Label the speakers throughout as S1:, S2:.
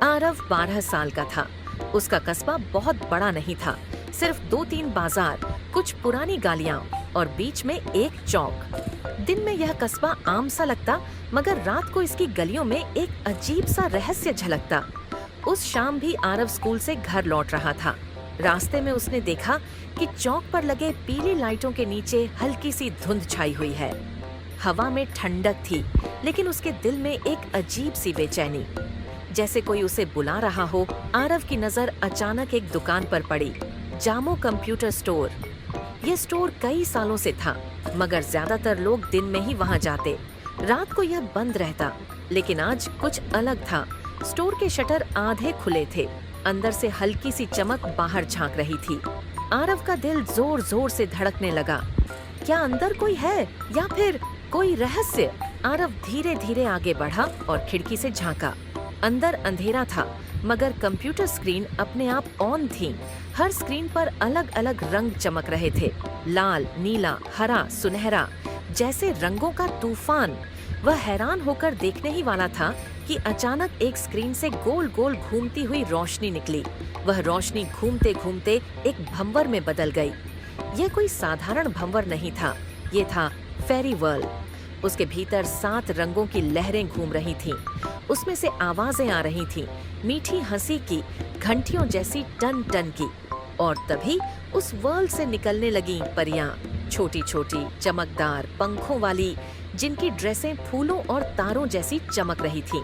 S1: आरव 12 साल का था। उसका कस्बा बहुत बड़ा नहीं था, सिर्फ 2-3 बाजार, कुछ पुरानी गालियां और बीच में एक चौक। दिन में यह कस्बा आम सा लगता, मगर रात को इसकी गलियों में एक अजीब सा रहस्य झलकता। उस शाम भी आरव स्कूल से घर लौट रहा था। रास्ते में उसने देखा कि चौक पर लगे पीली लाइटों के नीचे हल्की सी धुंध छाई हुई है। हवा में ठंडक थी, लेकिन उसके दिल में एक अजीब सी बेचैनी, जैसे कोई उसे बुला रहा हो। आरव की नजर अचानक एक दुकान पर पड़ी, जामो कंप्यूटर स्टोर। ये स्टोर कई सालों से था, मगर ज्यादातर लोग दिन में ही वहां जाते। रात को यह बंद रहता, लेकिन आज कुछ अलग था। स्टोर के शटर आधे खुले थे, अंदर से हल्की सी चमक बाहर झांक रही थी। आरव का दिल जोर जोर से धड़कने लगा। क्या अंदर कोई है या फिर कोई रहस्य? आरव धीरे धीरे आगे बढ़ा और खिड़की से झांका। अंदर अंधेरा था, मगर कंप्यूटर स्क्रीन अपने आप ऑन थी। हर स्क्रीन पर अलग अलग रंग चमक रहे थे, लाल, नीला, हरा, सुनहरा, जैसे रंगों का तूफान। वह हैरान होकर देखने ही वाला था कि अचानक एक स्क्रीन से गोल गोल घूमती हुई रोशनी निकली। वह रोशनी घूमते घूमते एक भंवर में बदल गई। यह कोई साधारण भंवर नहीं था, ये था फेरी वर्ल्ड। उसके भीतर 7 रंगों की लहरें घूम रही थीं। उसमें से आवाजें आ रही थीं, मीठी हंसी की, घंटियों जैसी टन टन की। और तभी उस वर्ल्ड से निकलने लगी परियां, छोटी छोटी, चमकदार, पंखों वाली, जिनकी ड्रेसें फूलों और तारों जैसी चमक रही थीं।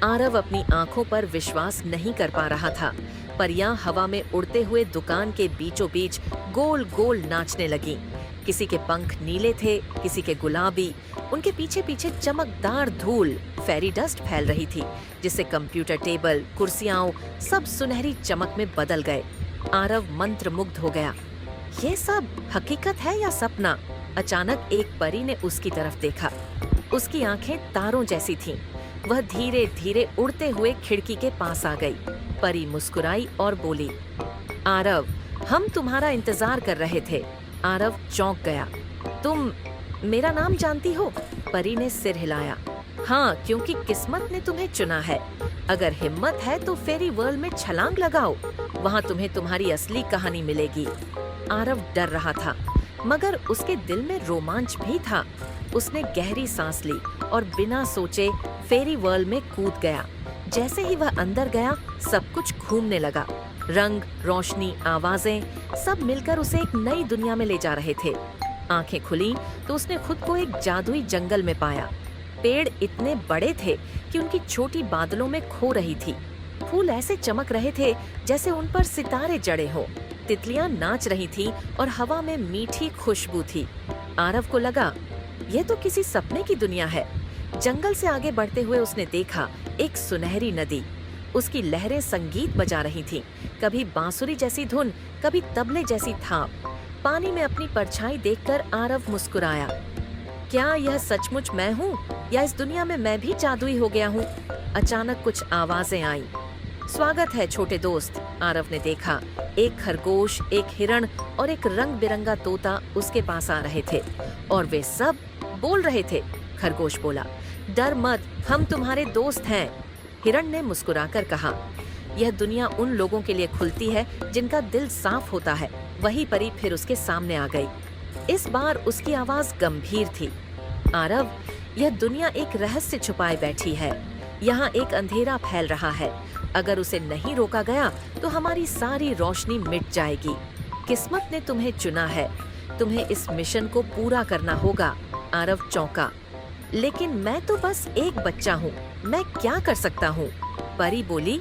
S1: आरव अपनी आंखों पर विश्वास नहीं कर पा रहा था। परियां हवा में उड़ते हुए दुकान के बीचों बीच गोल गोल नाचने लगी। किसी के पंख नीले थे, किसी के गुलाबी। उनके पीछे पीछे चमकदार धूल, फेरी डस्ट फैल रही थी, जिससे कंप्यूटर टेबल, कुर्सियां सब सुनहरी चमक में बदल गए। आरव मंत्रमुग्ध हो गया। ये सब हकीकत है या सपना? अचानक एक परी ने उसकी तरफ देखा। उसकी आंखें तारों जैसी थीं। वह धीरे धीरे उड़ते हुए खिड़की के पास आ गई। परी मुस्कुराई और बोली, आरव, हम तुम्हारा इंतजार कर रहे थे। आरव चौंक गया। तुम मेरा नाम जानती हो? परी ने सिर हिलाया। हाँ, क्योंकि किस्मत ने तुम्हें चुना है। अगर हिम्मत है तो फेरी वर्ल्ड में छलांग लगाओ, वहाँ तुम्हें तुम्हारी असली कहानी मिलेगी। आरव डर रहा था, मगर उसके दिल में रोमांच भी था। उसने गहरी सांस ली और बिना सोचे फेरी वर्ल्ड में कूद गया। जैसे ही वह अंदर गया, सब कुछ घूमने लगा। रंग, रोशनी, आवाजें, सब मिलकर उसे एक नई दुनिया में ले जा रहे थे। आंखें खुली तो उसने खुद को एक जादुई जंगल में पाया। पेड़ इतने बड़े थे कि उनकी चोटी बादलों में खो रही थी। फूल ऐसे चमक रहे थे जैसे उन पर सितारे जड़े हो। तितलियां नाच रही थीं और हवा में मीठी खुशबू थी। आरव को लगा, यह तो किसी सपने की दुनिया है। जंगल से आगे बढ़ते हुए उसने देखा एक सुनहरी नदी। उसकी लहरें संगीत बजा रही थीं, कभी बांसुरी जैसी धुन, कभी तबले जैसी थाप। पानी में अपनी परछाई देखकर आरव मुस्कुराया। क्या यह सचमुच मैं हूँ, या इस दुनिया में मैं भी जादुई हो गया हूँ? अचानक कुछ आवाजें आईं। स्वागत है छोटे दोस्त। आरव ने देखा एक खरगोश, एक हिरण और एक रंग बिरंगा तोता उसके पास आ रहे थे, और वे सब बोल रहे थे। खरगोश बोला, डर मत, हम तुम्हारे दोस्त हैं। हिरण ने मुस्कुराकर कहा, यह दुनिया उन लोगों के लिए खुलती है जिनका दिल साफ होता है। वही परी फिर उसके सामने आ गई। इस बार उसकी आवाज गंभीर थी। आरव, यह दुनिया एक रहस्य छुपाए बैठी है। यहाँ एक अंधेरा फैल रहा है। अगर उसे नहीं रोका गया तो हमारी सारी रोशनी मिट जाएगी। किस्मत ने तुम्हें चुना है, तुम्हें इस मिशन को पूरा करना होगा। आरव चौंका। लेकिन मैं तो बस एक बच्चा हूँ, मैं क्या कर सकता हूँ? परी बोली,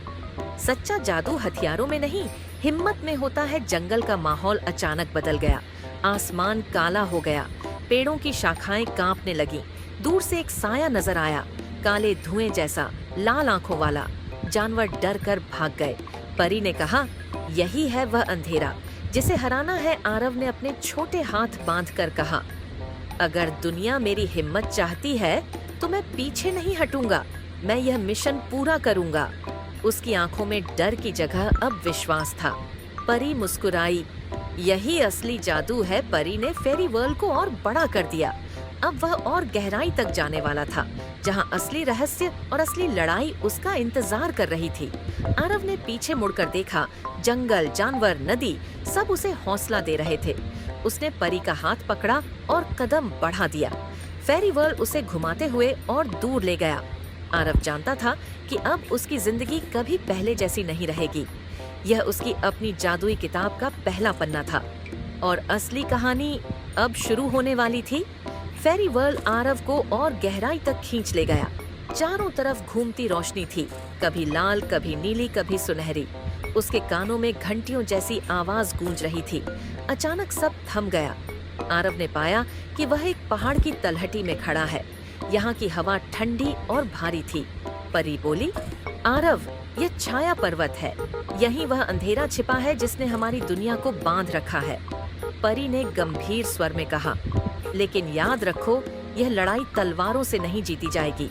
S1: सच्चा जादू हथियारों में नहीं, हिम्मत में होता है। जंगल का माहौल अचानक बदल गया। आसमान काला हो गया, पेड़ों की शाखाएं कांपने लगीं। दूर से एक साया नजर आया, काले धुएं जैसा, लाल आंखों वाला। जानवर डर कर भाग गए। परी ने कहा, यही है वह अंधेरा जिसे हराना है। आरव ने अपने छोटे हाथ बांधकर कहा, अगर दुनिया मेरी हिम्मत चाहती है तो मैं पीछे नहीं हटूंगा। मैं यह मिशन पूरा करूंगा। उसकी आंखों में डर की जगह अब विश्वास था। परी मुस्कुराई। यही असली जादू है। परी ने फेरी वर्ल्ड को और बड़ा कर दिया। अब वह और गहराई तक जाने वाला था, जहाँ असली रहस्य और असली लड़ाई उसका इंतजार कर रही थी। आरव ने पीछे मुड़कर देखा, जंगल, जानवर, नदी सब उसे हौसला दे रहे थे। उसने परी का हाथ पकड़ा और कदम बढ़ा दिया। फेरी वर्ल्ड उसे घुमाते हुए और दूर ले गया। आरव जानता था कि अब उसकी जिंदगी कभी पहले जैसी नहीं रहेगी। यह उसकी अपनी जादुई किताब का पहला पन्ना था और असली कहानी अब शुरू होने वाली थी। फेरी वर्ल्ड आरव को और गहराई तक खींच ले गया। चारों तरफ घूमती रोशनी थी, कभी लाल, कभी नीली, कभी सुनहरी। उसके कानों में घंटियों जैसी आवाज गूंज रही थी। अचानक सब थम गया। आरव ने पाया कि वह एक पहाड़ की तलहटी में खड़ा है। यहाँ की हवा ठंडी और भारी थी। परी बोली, आरव, यह छाया पर्वत है। यहीं वह अंधेरा छिपा है जिसने हमारी दुनिया को बांध रखा है। परी ने गंभीर स्वर में कहा, लेकिन याद रखो, यह लड़ाई तलवारों से नहीं जीती जाएगी।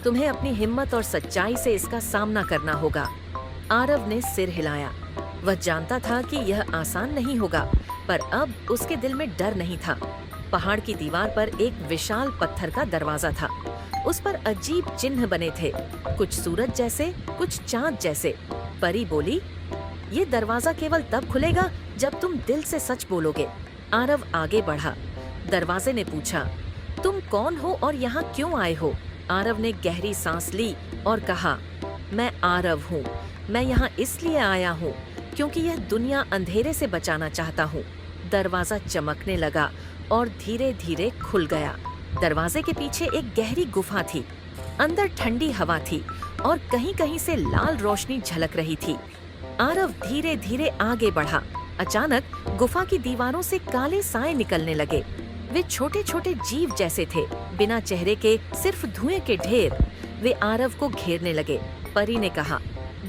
S1: तुम्हें अपनी हिम्मत और सच्चाई से इसका सामना करना होगा। आरव ने सिर हिलाया। वह जानता था कि यह आसान नहीं होगा, पर अब उसके दिल में डर नहीं था। पहाड़ की दीवार पर एक विशाल पत्थर का दरवाजा था। उस पर अजीब चिन्ह बने थे, कुछ सूरज जैसे, कुछ चांद जैसे। परी बोली, ये दरवाजा केवल तब खुलेगा जब तुम दिल से सच बोलोगे। आरव आगे बढ़ा। दरवाजे ने पूछा, तुम कौन हो और यहाँ क्यों आए हो? आरव ने गहरी सांस ली और कहा, मैं आरव हूँ। मैं यहाँ इसलिए आया हूँ क्योंकि यह दुनिया अंधेरे से बचाना चाहता हूँ। दरवाजा चमकने लगा और धीरे धीरे खुल गया। दरवाजे के पीछे एक गहरी गुफा थी। अंदर ठंडी हवा थी और कहीं-कहीं से लाल रोशनी झलक रही थी। आरव धीरे धीरे आगे बढ़ा। अचानक गुफा की दीवारों से काले साए निकलने लगे। वे छोटे छोटे जीव जैसे थे, बिना चेहरे के, सिर्फ धुएं के ढेर। वे आरव को घेरने लगे। परी ने कहा,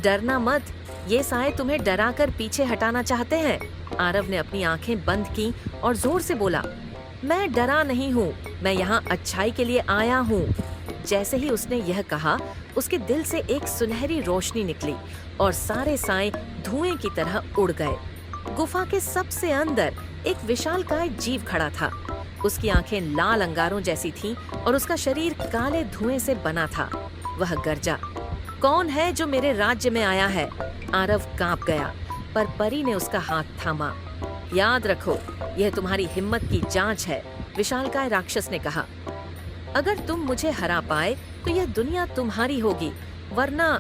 S1: डरना मत, ये साए तुम्हें डराकर पीछे हटाना चाहते हैं। आरव ने अपनी आंखें बंद की और जोर से बोला, मैं डरा नहीं हूँ, मैं यहाँ अच्छाई के लिए आया हूँ। जैसे ही उसने यह कहा, उसके दिल से एक सुनहरी रोशनी निकली और सारे साए धुएं की तरह उड़ गए। गुफा के सबसे अंदर एक विशालकाय जीव खड़ा था। उसकी आंखें लाल अंगारों जैसी थीं और उसका शरीर काले धुएं से बना था। वह गरजा, कौन है जो मेरे राज्य में आया है? आरव कांप गया, पर परी ने उसका हाथ थामा। याद रखो, यह तुम्हारी हिम्मत की जांच है, विशालकाय राक्षस ने कहा। अगर तुम मुझे हरा पाए तो यह दुनिया तुम्हारी होगी, वरना